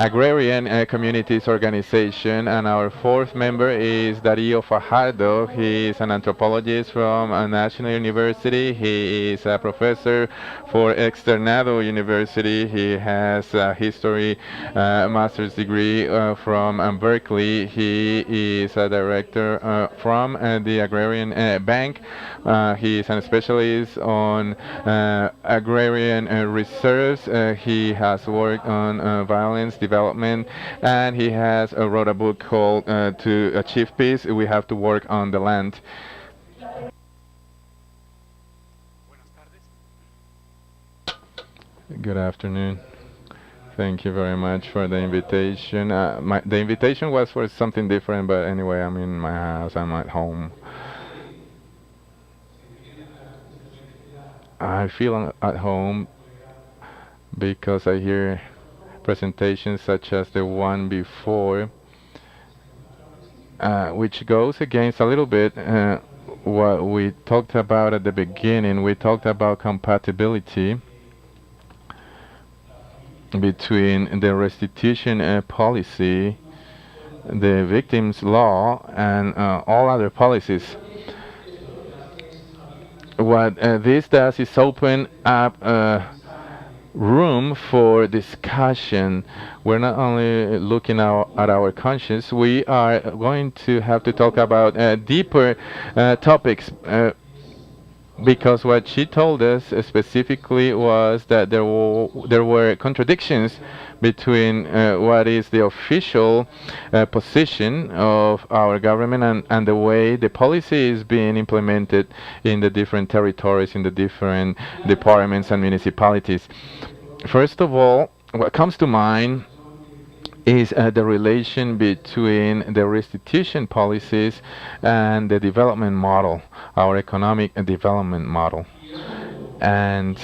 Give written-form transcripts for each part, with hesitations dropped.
Agrarian Communities Organization, and our fourth member is Darío Fajardo. He is an anthropologist from a national university. He is a professor for Externado University. He has a history master's degree from Berkeley. He is a director from the Agrarian Bank. He is a specialist on agrarian reserves. He has worked on violence development, and he has wrote a book called "To Achieve Peace, We Have to Work on the Land." Good afternoon. Thank you very much for the invitation. The invitation was for something different, but anyway, I'm in my house. I'm at home. I feel at home because I hear presentations such as the one before, which goes against a little bit what we talked about at the beginning. We talked about compatibility between the restitution policy, the victims' law, and all other policies. What this does is open up room for discussion. We're not only looking at our conscience, we are going to have to talk about deeper topics. Because what she told us specifically was that there were contradictions between what is the official position of our government and the way the policy is being implemented in the different territories, in the different departments and municipalities. First of all, what comes to mind is the relation between the restitution policies and the development model, our economic development model. And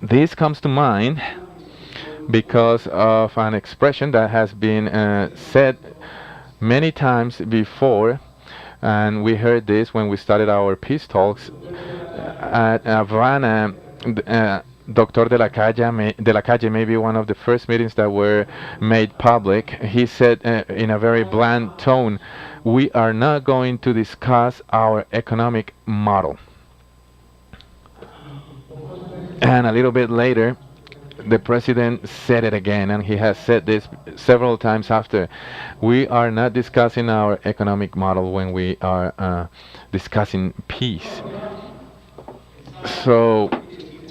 this comes to mind because of an expression that has been said many times before, and we heard this when we started our peace talks at Havana. Dr. De La Calle, maybe one of the first meetings that were made public, he said in a very bland tone, "We are not going to discuss our economic model." And a little bit later, the president said it again, and he has said this several times after. We are not discussing our economic model when we are discussing peace. So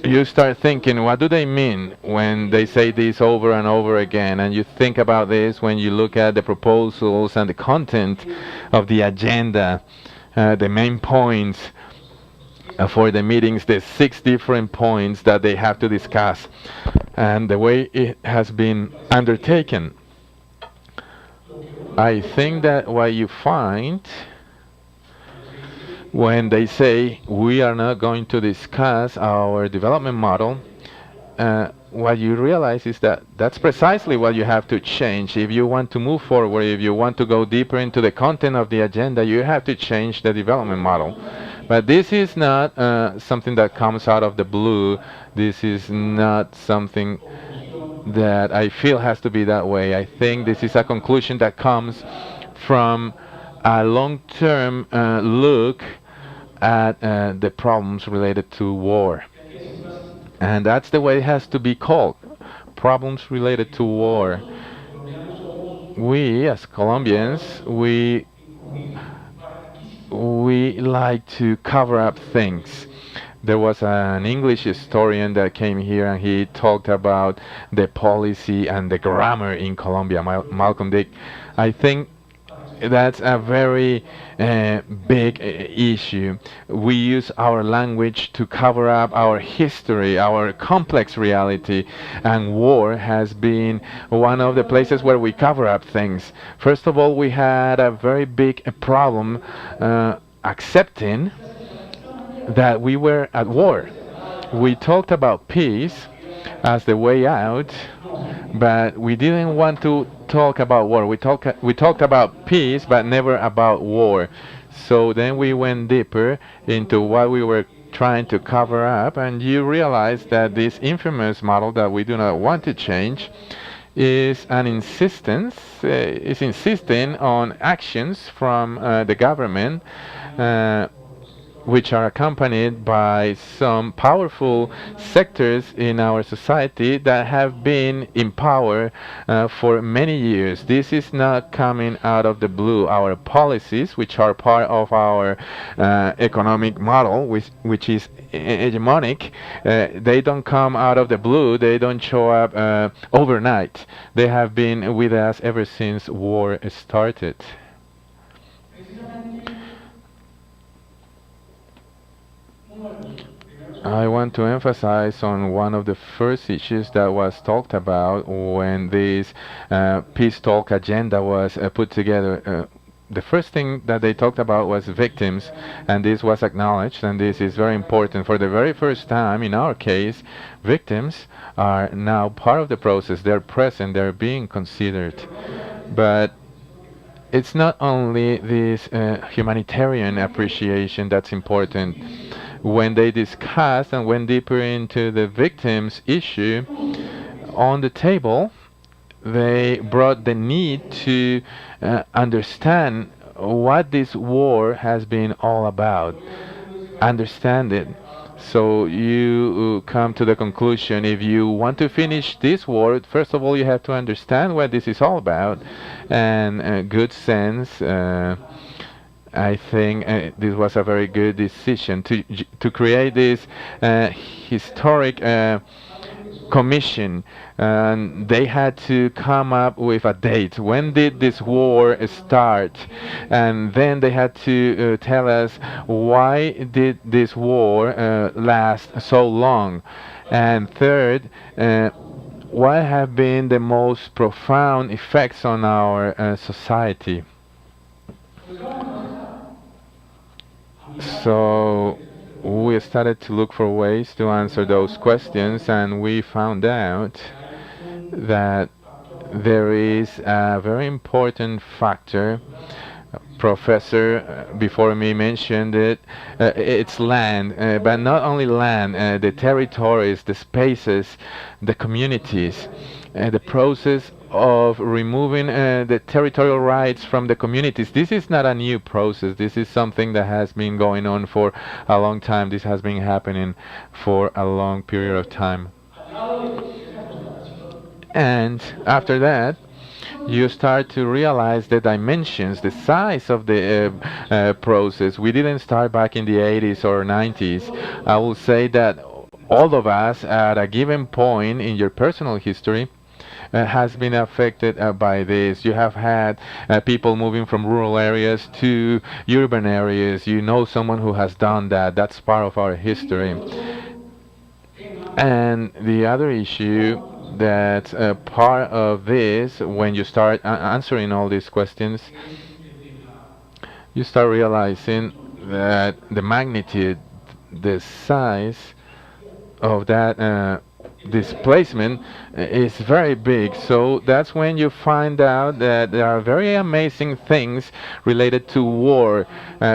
you start thinking, what do they mean when they say this over and over again? And you think about this when you look at the proposals and the content of the agenda, the main points for the meetings, the 6 different points that they have to discuss, and the way it has been undertaken. I think that what you find when they say we are not going to discuss our development model, what you realize is that that's precisely what you have to change. If you want to move forward, if you want to go deeper into the content of the agenda, you have to change the development model. But this is not something that comes out of the blue. This is not something that I feel has to be that way. I think this is a conclusion that comes from a long-term look at the problems related to war. And that's the way it has to be called, problems related to war. We, as Colombians, we like to cover up things. There was an English historian that came here and he talked about the policy and the grammar in Colombia, Malcolm Dick. I think that's a very big issue. We use our language to cover up our history, our complex reality, and war has been one of the places where we cover up things. First of all, we had a very big problem accepting that we were at war. We talked about peace as the way out, but we didn't want to talk about war. We talked about peace, but never about war. So then we went deeper into what we were trying to cover up, and you realize that this infamous model that we do not want to change is an insistence, is insisting on actions from the government, uh, which are accompanied by some powerful sectors in our society that have been in power for many years. This is not coming out of the blue. Our policies, which are part of our economic model, which is hegemonic, they don't come out of the blue. They don't show up overnight. They have been with us ever since war started. I want to emphasize on one of the first issues that was talked about when this peace talk agenda was put together. The first thing that they talked about was victims, and this was acknowledged, and this is very important. For the very first time, in our case, victims are now part of the process. They're present, they're being considered. But it's not only this humanitarian appreciation that's important. When they discussed and went deeper into the victims issue, on the table, they brought the need to understand what this war has been all about. Understand it. So you come to the conclusion, if you want to finish this war, first of all, you have to understand what this is all about. And good sense, I think this was a very good decision to create this historic commission. And they had to come up with a date. When did this war start? And then they had to tell us, why did this war last so long? And third, what have been the most profound effects on our society? So we started to look for ways to answer those questions, and we found out that there is a very important factor. Professor before me mentioned it. It's land, but not only land, the territories, the spaces, the communities, the process of removing the territorial rights from the communities. This is not a new process. This is something that has been going on for a long time. This has been happening for a long period of time. And after that, you start to realize the dimensions, the size of the process. We didn't start back in the 80s or 90s. I will say that all of us at a given point in your personal history has been affected by this. You have had people moving from rural areas to urban areas. You know someone who has done that. That's part of our history. And the other issue that's part of this, when you start answering all these questions, you start realizing that the magnitude, the size of that displacement is very big. So that's when you find out that there are very amazing things related to war,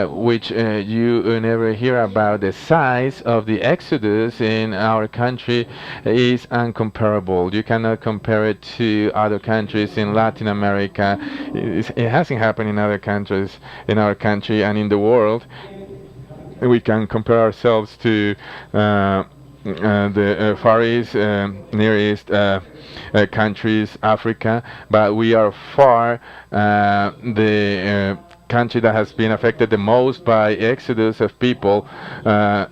which you never hear about. The size of the exodus in our country is incomparable. You cannot compare it to other countries in Latin America. It hasn't happened in other countries in our country and in the world. We can compare ourselves to the Far East, Near East countries, Africa, but we are far the country that has been affected the most by exodus of people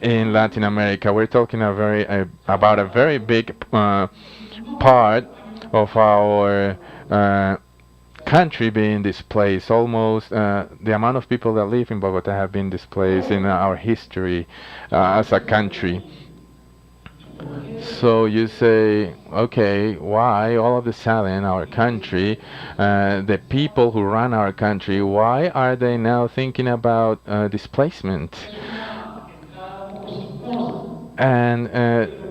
in Latin America. We're talking about a very big part of our country being displaced. Almost the amount of people that live in Bogota have been displaced in our history as a country. So you say, okay, why all of a sudden our country, the people who run our country, why are they now thinking about displacement? And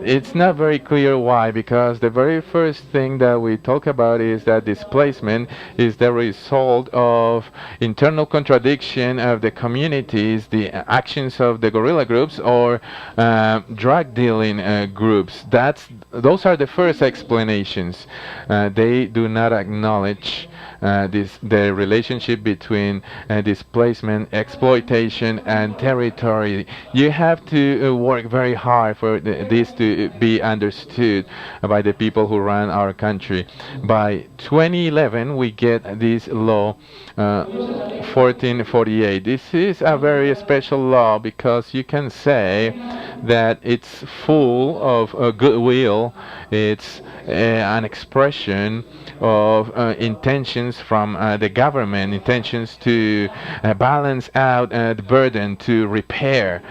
it's not very clear why, because the very first thing that we talk about is that displacement is the result of internal contradiction of the communities, the actions of the guerrilla groups or drug dealing groups. Those are the first explanations. They do not acknowledge the relationship between displacement, exploitation, and territory. You have to work very hard for this to be understood by the people who run our country. By 2011, we get this law, 1448. This is a very special law because you can say that it's full of goodwill. It's an expression of intentions from the government, intentions to balance out the burden, to repair.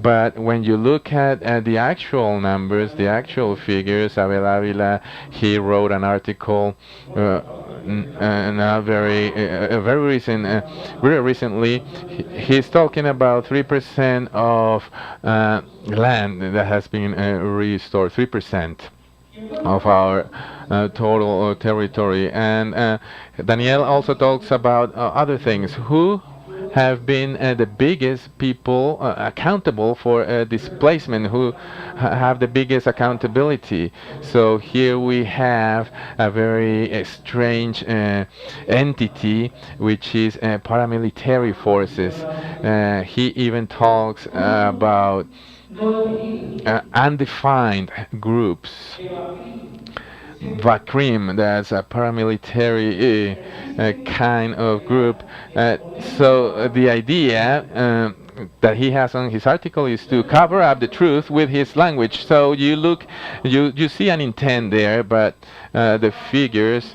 But when you look at the actual numbers, the actual figures, Abel Avila, he wrote an article very recent, very recently. He's talking about 3% of land that has been restored, 3% of our total territory. And Daniel also talks about other things. Who have been the biggest people accountable for displacement, who have the biggest accountability? So here we have a very strange entity, which is paramilitary forces. He even talks about undefined groups. Vakrim, that's a paramilitary kind of group. So the idea that he has on his article is to cover up the truth with his language. So you see an intent there, but the figures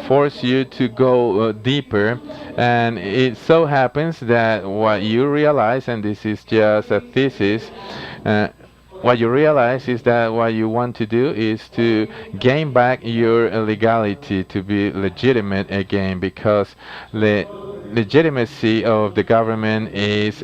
force you to go deeper. And it so happens that what you realize, and this is just a thesis, what you realize is that what you want to do is to gain back your legality, to be legitimate again, because the legitimacy of the government is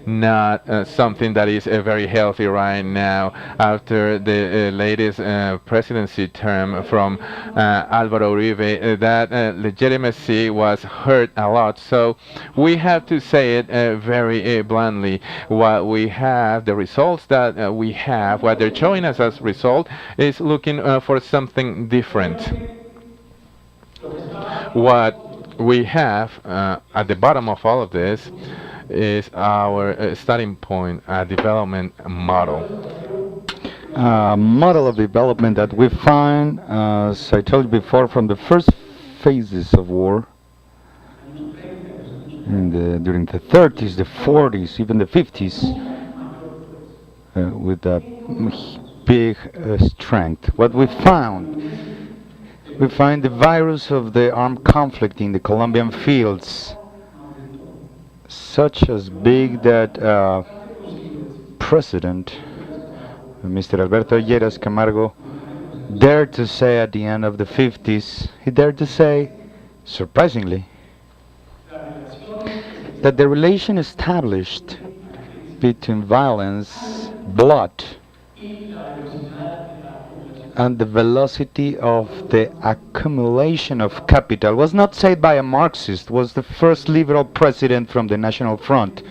not something that is very healthy right now after the latest presidency term from Álvaro Uribe. That legitimacy was hurt a lot. So we have to say it very bluntly. What we have, the results that we have, what they're showing us as result is looking for something different. What we have at the bottom of all of this is our starting point, a development model. Model of development that we find, as I told you before, from the first phases of war, during the 30s, the 40s, even the 50s, with a big strength. What we find the virus of the armed conflict in the Colombian fields, such as big that President Mr. Alberto Lleras Camargo dared to say at the end of the 50s, he dared to say, surprisingly, that the relation established between violence, blood, and the velocity of the accumulation of capital was not said by a Marxist, was the first liberal president from the National Front.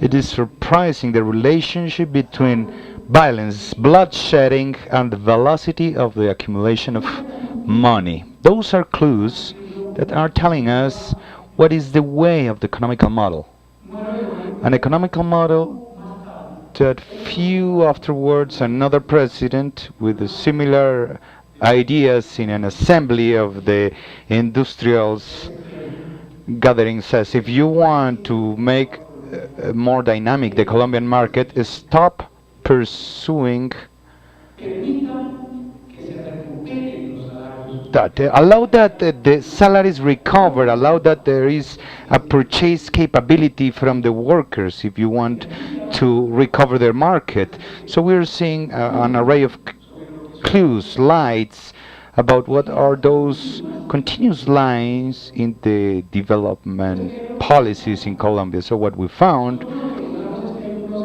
It is surprising the relationship between violence, bloodshedding, and the velocity of the accumulation of money. Those are clues that are telling us what is the way of the economical model. An economical model that few afterwards another president with similar ideas in an assembly of the industrials gathering says, if you want to make more dynamic the Colombian market, stop pursuing that, allow that the salaries recover, allow that there is a purchase capability from the workers if you want to recover their market. So we're seeing an array of clues, lights about what are those continuous lines in the development policies in Colombia. So what we found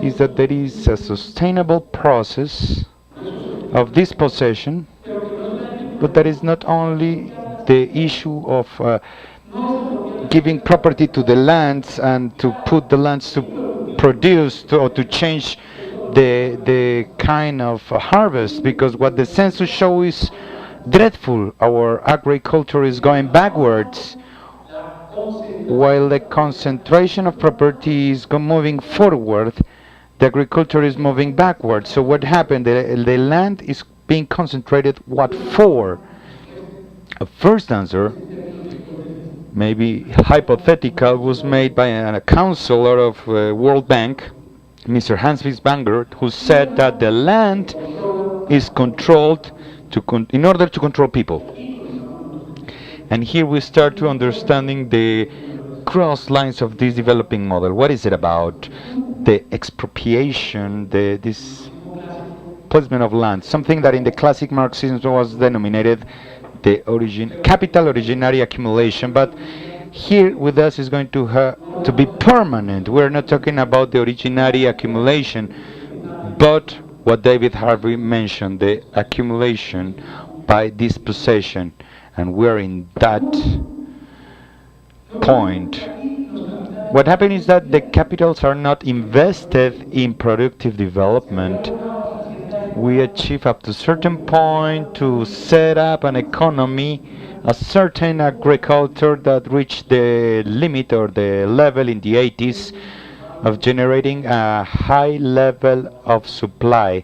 is that there is a sustainable process of dispossession, but that is not only the issue of giving property to the lands and to put the lands to produce or to change the kind of harvest, because what the census shows is dreadful. Our agriculture is going backwards, while the concentration of property is moving forward. The agriculture is moving backwards. So what happened? The land is being concentrated. What for? A first answer, maybe hypothetical, was made by a counselor of World Bank, Mr. Hans Wiesbanger, who said that the land is controlled in order to control people. And here we start to understanding the cross lines of this developing model. What is it about? The expropriation, this placement of land, something that in the classic Marxism was denominated the capital originary accumulation, but here with us is going to be permanent. We're not talking about the originary accumulation, but what David Harvey mentioned, the accumulation by dispossession, and we're in that point. What happened is that the capitals are not invested in productive development. We achieve up to a certain point to set up an economy, a certain agriculture that reached the limit or the level in the 80s of generating a high level of supply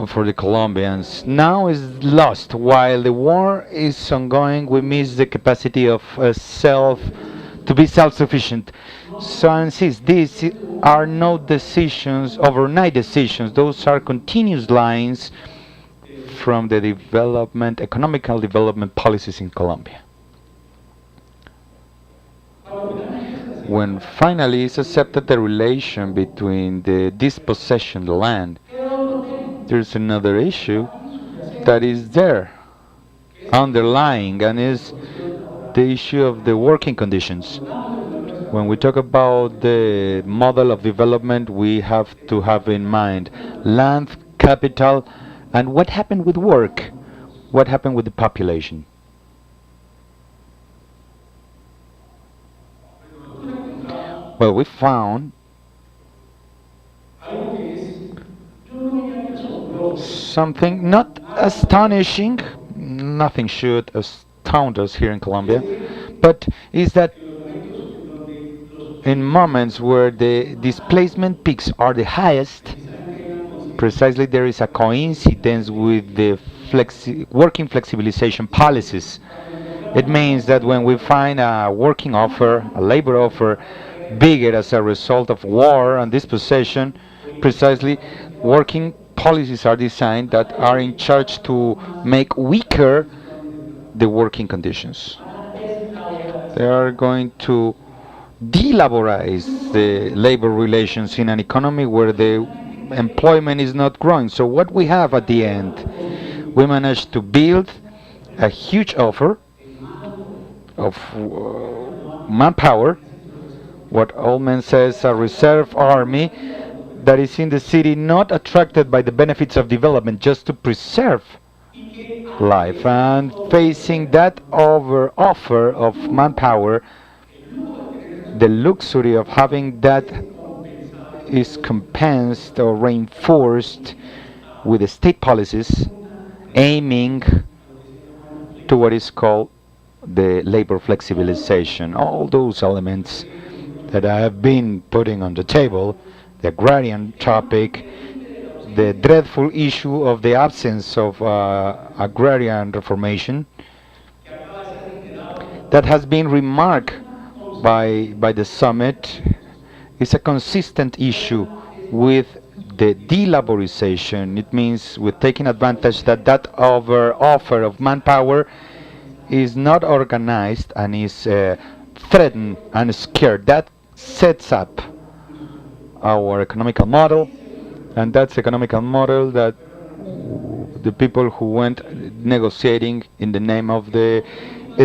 for the Colombians. Now is lost. While the war is ongoing, we miss the capacity of to be self-sufficient. So I insist, these are no decisions, overnight decisions. Those are continuous lines from the economical development policies in Colombia. When finally is accepted the relation between the dispossession, the land, there's another issue that is there, underlying, and is the issue of the working conditions. When we talk about the model of development, we have to have in mind land, capital, and what happened with work, what happened with the population. Well, we found something not astonishing, nothing should astound us here in Colombia, but is that in moments where the displacement peaks are the highest, precisely there is a coincidence with the working flexibilization policies. It means that when we find a working offer, a labor offer, bigger as a result of war and dispossession, precisely working policies are designed that are in charge to make weaker the working conditions. They are going to delaborize the labor relations in an economy where the employment is not growing. So what we have at the end, we managed to build a huge offer of manpower, what Ullman says a reserve army that is in the city, not attracted by the benefits of development, just to preserve life. And facing that offer of manpower, the luxury of having that is compensed or reinforced with the state policies aiming to what is called the labor flexibilization. All those elements that I have been putting on the table, the agrarian topic, the dreadful issue of the absence of agrarian reformation, that has been remarked by the summit, is a consistent issue with the delaborization. It means with taking advantage that offer of manpower is not organized and is threatened and scared. That sets up our economical model, and that's economical model that the people who went negotiating in the name of the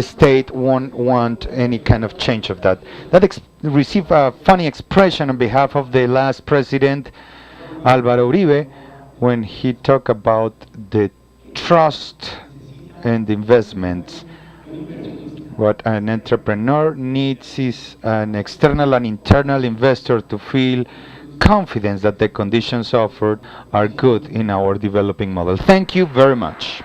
state won't want any kind of change of that. That received a funny expression on behalf of the last president, Álvaro Uribe, when he talked about the trust and investments. What an entrepreneur needs is an external and internal investor to feel confidence that the conditions offered are good in our developing model. Thank you very much.